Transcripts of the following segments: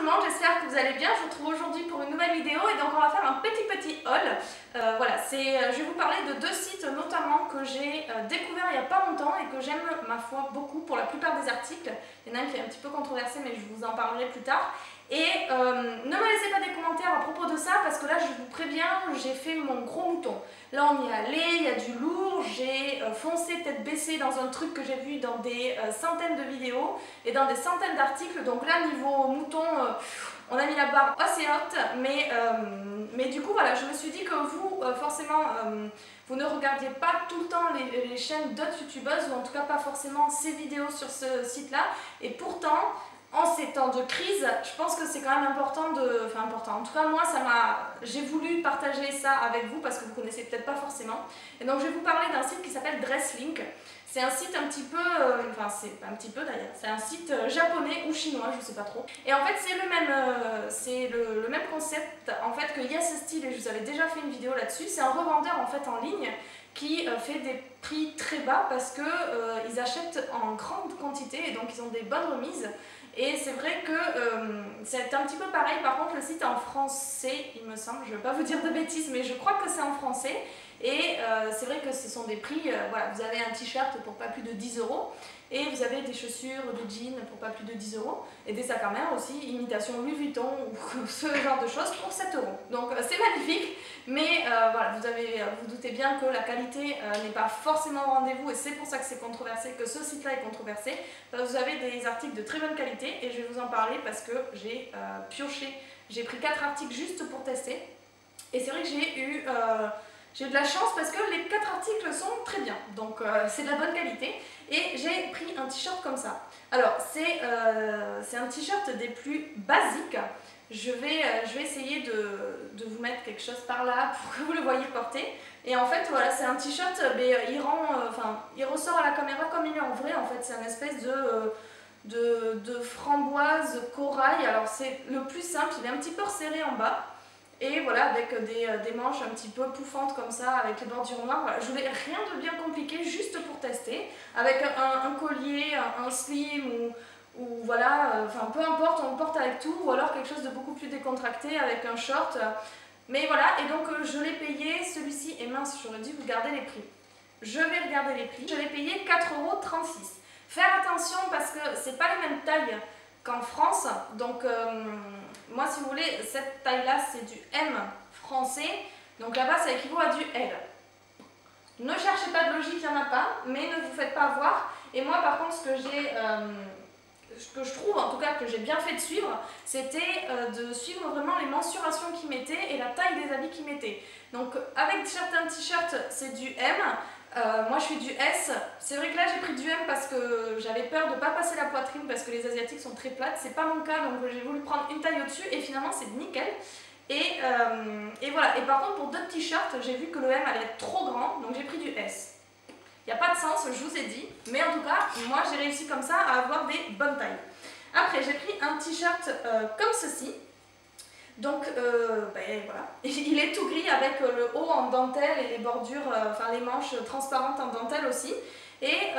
tout le monde, j'espère que vous allez bien. Je vous retrouve aujourd'hui pour une nouvelle vidéo et donc on va faire un petit haul. Voilà, je vais vous parler de deux sites notamment que j'ai découvert il n'y a pas longtemps et que j'aime ma foi beaucoup pour la plupart des articles. Il y en a un qui est un petit peu controversé mais je vous en parlerai plus tard. Et ne me laissez pas des commentaires à propos de ça parce que là je vous préviens, j'ai fait mon gros mouton. Là on y est allé, il y a du lourd, j'ai foncé tête baissée dans un truc que j'ai vu dans des centaines de vidéos et dans des centaines d'articles. Donc là niveau mouton, on a mis la barre assez haute, mais du coup voilà, je me suis dit que vous, forcément, vous ne regardiez pas tout le temps les chaînes d'autres youtubeuses ou en tout cas pas forcément ces vidéos sur ce site-là. Et pourtant, en ces temps de crise, je pense que c'est quand même important de... Enfin important, en tout cas moi j'ai voulu partager ça avec vous parce que vous ne connaissez peut-être pas forcément. Et donc je vais vous parler d'un site qui s'appelle Dresslink. C'est un site un petit peu... Enfin c'est un petit peu d'ailleurs, c'est un site japonais ou chinois, je sais pas trop. Et en fait c'est le même concept en fait que YesStyle et je vous avais déjà fait une vidéo là-dessus. C'est un revendeur en fait en ligne qui fait des prix très bas parce que ils achètent en grande quantité et donc ils ont des bonnes remises. Et c'est vrai que c'est un petit peu pareil, par contre le site est en français il me semble, je ne veux pas vous dire de bêtises mais je crois que c'est en français. Et c'est vrai que ce sont des prix, voilà, vous avez un t-shirt pour pas plus de 10 € et vous avez des chaussures, des jeans pour pas plus de 10 € et des sacs à main aussi, imitation Louis Vuitton ou ce genre de choses pour 7 €. Donc c'est magnifique, mais voilà, vous doutez bien que la qualité n'est pas forcément au rendez-vous et c'est pour ça que c'est controversé, que ce site-là est controversé. Vous avez des articles de très bonne qualité et je vais vous en parler parce que j'ai pioché, j'ai pris 4 articles juste pour tester et c'est vrai que j'ai eu de la chance parce que les 4 articles sont très bien, donc c'est de la bonne qualité. Et j'ai pris un t-shirt comme ça. Alors c'est un t-shirt des plus basiques. Je vais essayer de vous mettre quelque chose par là pour que vous le voyez porter. Et en fait voilà, c'est un t-shirt, il ressort à la caméra comme il est en vrai. En fait c'est une espèce de framboise corail. Alors c'est le plus simple, il est un petit peu resserré en bas. Et voilà, avec des manches un petit peu pouffantes comme ça, avec les bordures noires. Voilà. Je voulais rien de bien compliqué, juste pour tester. Avec un collier, un slim ou voilà, enfin peu importe, on le porte avec tout. Ou alors quelque chose de beaucoup plus décontracté avec un short. Mais voilà, et donc je l'ai payé, celui-ci est mince, j'aurais dû vous garder les prix. Je vais regarder les prix. Je l'ai payé 4,36 €. Faire attention parce que c'est pas les mêmes tailles qu'en France, donc moi si vous voulez cette taille là c'est du M français, donc là-bas ça équivaut à du L. Ne cherchez pas de logique, il n'y en a pas, mais ne vous faites pas avoir. Et moi par contre ce que je trouve en tout cas que j'ai bien fait de suivre, c'était de suivre vraiment les mensurations qu'ils mettaient et la taille des habits qu'ils mettaient. Donc avec certains t-shirts c'est du M. Moi je suis du S, c'est vrai que là j'ai pris du M parce que j'avais peur de ne pas passer la poitrine parce que les asiatiques sont très plates, c'est pas mon cas donc j'ai voulu prendre une taille au-dessus et finalement c'est nickel. Et voilà, et par contre pour d'autres t-shirts j'ai vu que le M allait être trop grand donc j'ai pris du S. Il n'y a pas de sens, je vous ai dit, mais en tout cas moi j'ai réussi comme ça à avoir des bonnes tailles. Après j'ai pris un t-shirt comme ceci. Donc voilà, il est tout gris avec le haut en dentelle et les bordures, enfin les manches transparentes en dentelle aussi. Et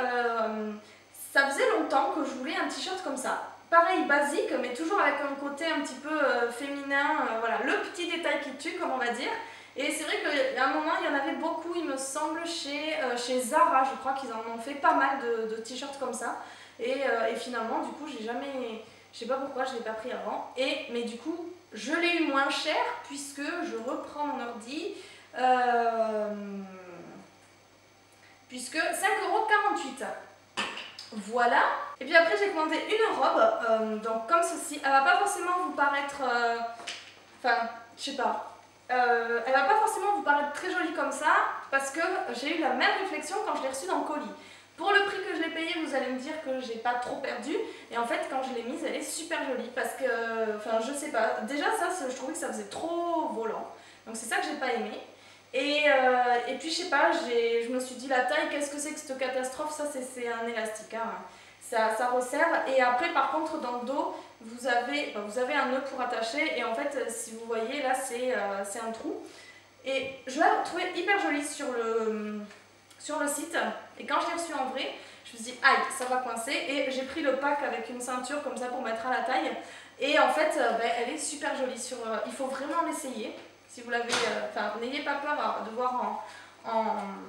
ça faisait longtemps que je voulais un t-shirt comme ça. Pareil, basique, mais toujours avec un côté un petit peu féminin, voilà, le petit détail qui tue comme on va dire. Et c'est vrai qu'à un moment il y en avait beaucoup, il me semble, chez Zara, je crois qu'ils en ont fait pas mal de t-shirts comme ça. Et finalement du coup j'ai jamais... Je sais pas pourquoi je ne l'ai pas pris avant, mais du coup je l'ai eu moins cher puisque je reprends mon ordi, puisque 5,48 €. Voilà. Et puis après j'ai commandé une robe, donc comme ceci. Elle va pas forcément vous paraître, enfin je sais pas, elle va pas forcément vous paraître très jolie comme ça parce que j'ai eu la même réflexion quand je l'ai reçue dans le colis. Pour le prix que je l'ai payé, vous allez me dire que j'ai pas trop perdu. Et en fait, quand je l'ai mise, elle est super jolie. Parce que, enfin, je sais pas. Déjà, ça, je trouvais que ça faisait trop volant. Donc, c'est ça que j'ai pas aimé. Et puis, je sais pas, je me suis dit, la taille, qu'est-ce que c'est que cette catastrophe? Ça, c'est un élastique. Hein. Ça resserre. Et après, par contre, dans le dos, vous avez un nœud pour attacher. Et en fait, si vous voyez, là, c'est un trou. Et je l'ai trouvée hyper jolie sur le site, et quand je l'ai reçu en vrai, je me suis dit aïe, ça va coincer, et j'ai pris le pack avec une ceinture comme ça pour mettre à la taille. Et en fait, elle est super jolie. Il faut vraiment l'essayer. Si vous l'avez, n'ayez pas peur de voir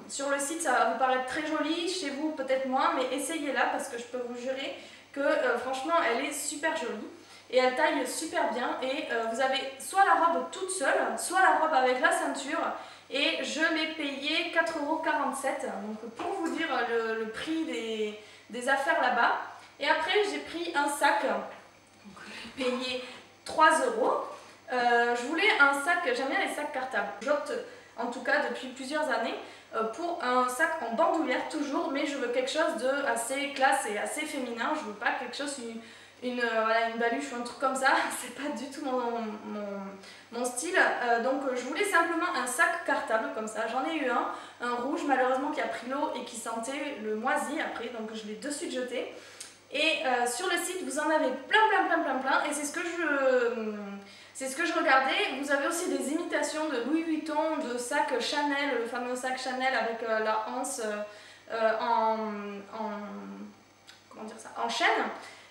sur le site, ça va vous paraître très joli. Chez vous, peut-être moins, mais essayez-la parce que je peux vous jurer que franchement, elle est super jolie. Et elle taille super bien. Et vous avez soit la robe toute seule, soit la robe avec la ceinture. Et je l'ai payé 4,47 €. Donc pour vous dire le prix des affaires là-bas. Et après, j'ai pris un sac. J'ai payé 3 €. Je voulais un sac, j'aime bien les sacs cartables. J'opte en tout cas depuis plusieurs années pour un sac en bandoulière toujours, mais je veux quelque chose de assez classe et assez féminin. Je veux pas quelque chose, une baluche ou un truc comme ça, c'est pas du tout mon style. Donc je voulais simplement un sac cartable comme ça. J'en ai eu un rouge malheureusement qui a pris l'eau et qui sentait le moisi après, donc je l'ai de suite jeté. Et sur le site vous en avez plein et c'est ce que je regardais. Vous avez aussi des imitations de Louis Vuitton, de sacs Chanel, le fameux sac Chanel avec la anse en chaîne.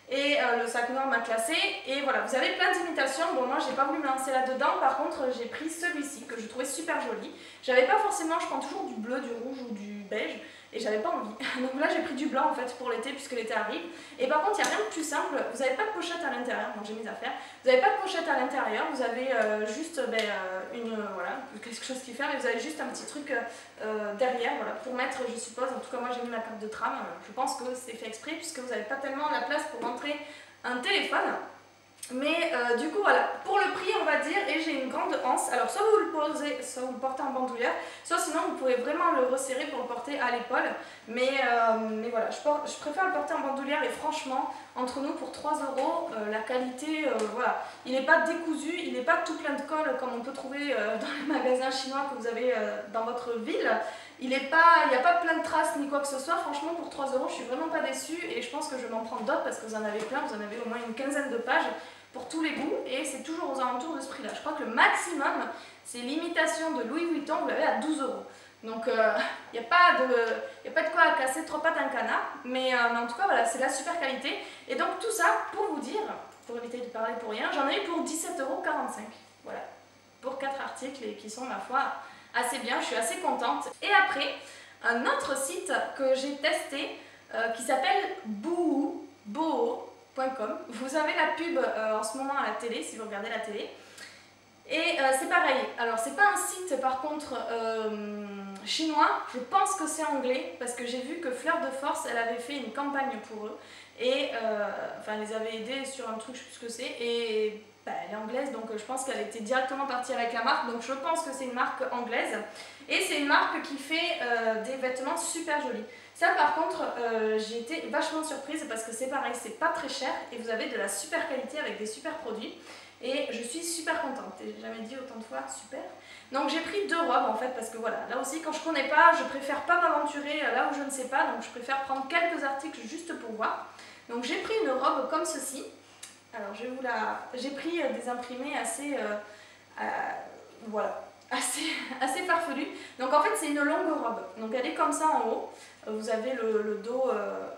Et le sac noir m'a classé. Et voilà, vous avez plein d'imitations. Bon, moi j'ai pas voulu me lancer là-dedans. Par contre, j'ai pris celui-ci que je trouvais super joli. J'avais pas forcément, je prends toujours du bleu, du rouge ou du beige. Et j'avais pas envie. Donc là j'ai pris du blanc en fait pour l'été puisque l'été arrive. Et par contre il n'y a rien de plus simple, vous n'avez pas de pochette à l'intérieur, donc j'ai mes affaires. Vous n'avez pas de pochette à l'intérieur, vous avez juste quelque chose qui ferme et vous avez juste un petit truc derrière voilà, pour mettre, je suppose, en tout cas moi j'ai mis ma carte de tram, je pense que c'est fait exprès puisque vous n'avez pas tellement la place pour rentrer un téléphone. Mais du coup voilà, pour le prix on va dire, et j'ai une grande anse, alors soit vous le portez en bandoulière, soit sinon vous pouvez vraiment le resserrer pour le porter à l'épaule, mais voilà, je préfère le porter en bandoulière et franchement, entre nous pour 3 €, la qualité, voilà, il n'est pas décousu, il n'est pas tout plein de colle comme on peut trouver dans les magasins chinois que vous avez dans votre ville. Il n'y a pas plein de traces ni quoi que ce soit, franchement pour 3 € je suis vraiment pas déçue et je pense que je vais m'en prendre d'autres parce que vous en avez plein, vous en avez au moins une quinzaine de pages pour tous les goûts et c'est toujours aux alentours de ce prix là. Je crois que le maximum c'est l'imitation de Louis Vuitton, vous l'avez à 12 €. Donc il n'y a pas de quoi casser trois pattes à un canard, mais en tout cas voilà, c'est de la super qualité. Et donc tout ça pour vous dire, pour éviter de parler pour rien, j'en ai eu pour 17,45 €. Voilà, pour 4 articles et qui sont ma foi assez bien, je suis assez contente. Et après, un autre site que j'ai testé qui s'appelle boo.com. Vous avez la pub en ce moment à la télé, si vous regardez la télé. Et c'est pareil, alors c'est pas un site par contre chinois, je pense que c'est anglais, parce que j'ai vu que Fleur de Force, elle avait fait une campagne pour eux, et elle les avait aidés sur un truc, je sais plus ce que c'est, et elle est anglaise, donc je pense qu'elle était directement partie avec la marque, donc je pense que c'est une marque anglaise, et c'est une marque qui fait des vêtements super jolis. Ça par contre, j'ai été vachement surprise parce que c'est pareil, c'est pas très cher, et vous avez de la super qualité avec des super produits. Et je suis super contente, et j'ai jamais dit autant de fois super. Donc j'ai pris 2 robes en fait, parce que voilà, là aussi quand je connais pas, je préfère pas m'aventurer là où je ne sais pas, donc je préfère prendre quelques articles juste pour voir. Donc j'ai pris une robe comme ceci. Alors j'ai pris des imprimés assez, voilà, assez farfelus. Donc en fait c'est une longue robe, donc elle est comme ça en haut. Vous avez le dos,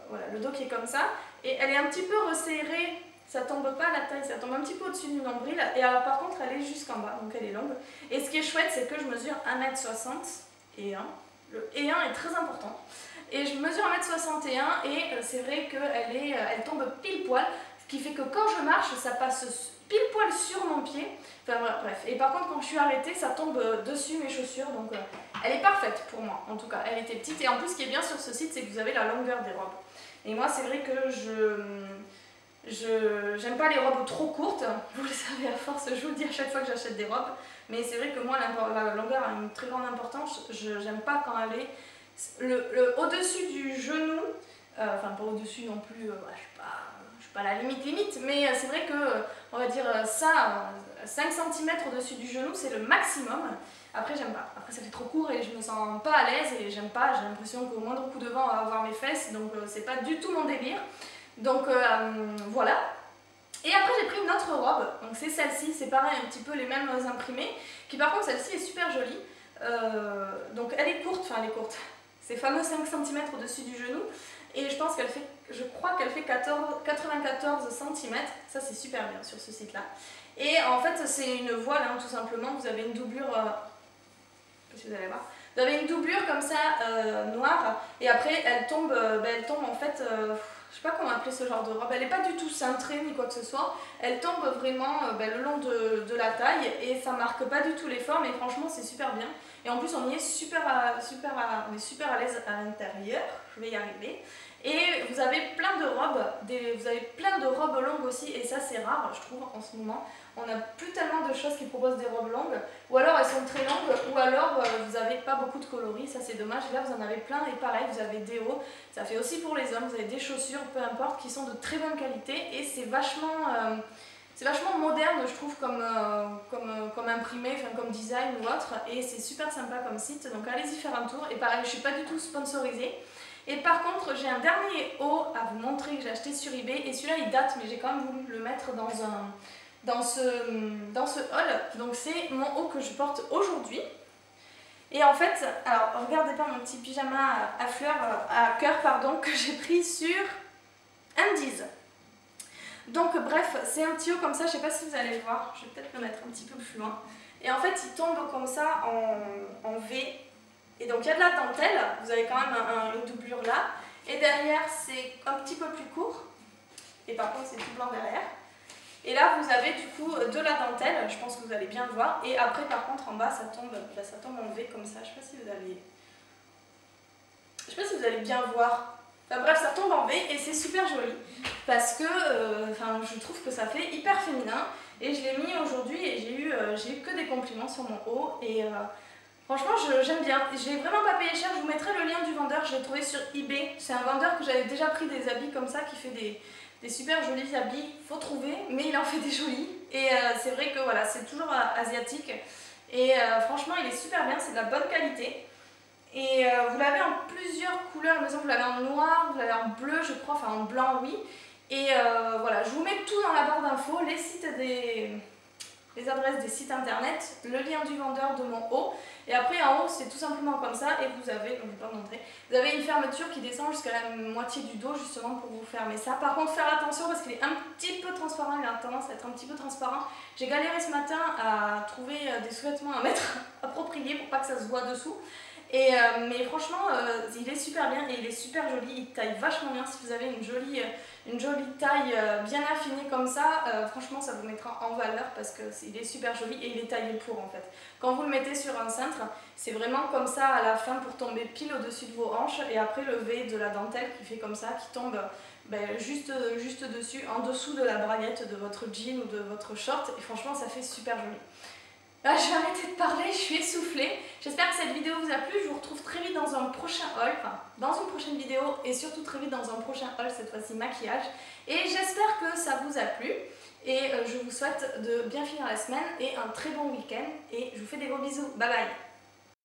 voilà, le dos qui est comme ça, et elle est un petit peu resserrée. Ça tombe pas à la taille, ça tombe un petit peu au-dessus du nombril. Et alors par contre elle est jusqu'en bas, donc elle est longue. Et ce qui est chouette, c'est que je mesure 1,60 m et 1. Le et 1 est très important. Et je mesure 1,61 m et c'est vrai qu'elle tombe pile poil. Ce qui fait que quand je marche, ça passe pile poil sur mon pied. Enfin voilà, bref. Et par contre quand je suis arrêtée, ça tombe dessus mes chaussures. Donc elle est parfaite pour moi, en tout cas. Elle était petite. Et en plus ce qui est bien sur ce site, c'est que vous avez la longueur des robes. Et moi c'est vrai que j'aime pas les robes trop courtes, vous le savez à force, je vous le dis à chaque fois que j'achète des robes, mais c'est vrai que moi la longueur a une très grande importance, j'aime pas quand elle est au-dessus du genou, enfin pas au-dessus non plus, je suis pas à la limite, mais c'est vrai que, on va dire ça, 5 cm au-dessus du genou c'est le maximum. Après j'aime pas, après ça fait trop court et je me sens pas à l'aise et j'aime pas, j'ai l'impression qu'au moindre coup de vent on va avoir mes fesses, donc c'est pas du tout mon délire. Donc voilà. Et après j'ai pris une autre robe, donc c'est celle-ci, c'est pareil, un petit peu les mêmes imprimés, qui par contre celle-ci est super jolie. Donc elle est courte, enfin elle est courte, ces fameux 5 cm au-dessus du genou. Et je pense qu'elle fait, je crois qu'elle fait 94 cm. Ça c'est super bien sur ce site-là. Et en fait c'est une voile hein, tout simplement. Vous avez une doublure, je sais pas si vous allez voir. Vous avez une doublure comme ça noire et après elle tombe en fait, je sais pas comment appeler ce genre de robe, elle n'est pas du tout cintrée ni quoi que ce soit, elle tombe vraiment le long de la taille et ça marque pas du tout les formes et franchement c'est super bien. Et en plus on y est on est super à l'aise à l'intérieur, je vais y arriver. Et vous avez plein de robes, vous avez plein de robes longues aussi et ça c'est rare je trouve en ce moment. On n'a plus tellement de choses qui proposent des robes longues, ou alors elles sont très longues, ou alors vous n'avez pas beaucoup de coloris, ça c'est dommage. Là vous en avez plein et pareil, vous avez des hauts, ça fait aussi pour les hommes, vous avez des chaussures, peu importe, qui sont de très bonne qualité et c'est vachement moderne je trouve comme imprimé, comme design ou autre et c'est super sympa comme site, donc allez-y faire un tour. Et pareil, je ne suis pas du tout sponsorisée. Et par contre, j'ai un dernier haut à vous montrer que j'ai acheté sur eBay et celui-là il date mais j'ai quand même voulu le mettre dans ce haul. Donc c'est mon haut que je porte aujourd'hui. Et en fait, alors regardez pas mon petit pyjama à fleurs, à cœur pardon, que j'ai pris sur Undies. Donc bref, c'est un petit haut comme ça, je sais pas si vous allez le voir, je vais peut-être le mettre un petit peu plus loin. Et en fait il tombe comme ça en V. Et donc il y a de la dentelle, vous avez quand même une doublure là. Et derrière c'est un petit peu plus court. Et par contre c'est tout blanc derrière. Et là vous avez du coup de la dentelle, je pense que vous allez bien le voir. Et après par contre en bas ça tombe en V comme ça, je sais pas si vous allez bien voir. Enfin bref, ça tombe en V et c'est super joli parce que je trouve que ça fait hyper féminin. Et je l'ai mis aujourd'hui et j'ai eu que des compliments sur mon haut. Et franchement j'aime bien. J'ai vraiment pas payé cher, je vous mettrai le lien du vendeur, je l'ai trouvé sur eBay. C'est un vendeur que j'avais déjà pris des habits comme ça qui fait des super jolis habits, faut trouver, mais il en fait des jolis. Et c'est vrai que voilà, c'est toujours asiatique. Et franchement, il est super bien, c'est de la bonne qualité. Et vous l'avez en plusieurs couleurs, mais vous l'avez en noir, vous l'avez en bleu, je crois, enfin en blanc, oui. Et voilà, je vous mets tout dans la barre d'infos, les adresses des sites internet, le lien du vendeur de mon haut. Et après en haut c'est tout simplement comme ça et vous avez, donc je vais pas montrer, vous avez une fermeture qui descend jusqu'à la moitié du dos justement pour vous fermer ça. Par contre faire attention parce qu'il est un petit peu transparent, il a tendance à être un petit peu transparent. J'ai galéré ce matin à trouver des sous-vêtements à mettre appropriés pour pas que ça se voit dessous. Et, mais franchement il est super bien et il est super joli, il taille vachement bien. Si vous avez une jolie taille bien affinée comme ça, franchement ça vous mettra en valeur parce qu'il est super joli et il est taillé pour en fait. Quand vous le mettez sur un cintre, c'est vraiment comme ça à la fin pour tomber pile au-dessus de vos hanches et après le V de la dentelle qui fait comme ça, qui tombe juste dessus, en dessous de la braguette de votre jean ou de votre short et franchement ça fait super joli. Là, je vais arrêter de parler, je suis essoufflée. J'espère que cette vidéo vous a plu. Je vous retrouve très vite dans un prochain haul, enfin dans une prochaine vidéo et surtout très vite dans un prochain haul, cette fois-ci maquillage. Et j'espère que ça vous a plu. Et je vous souhaite de bien finir la semaine et un très bon week-end. Et je vous fais des gros bisous. Bye bye!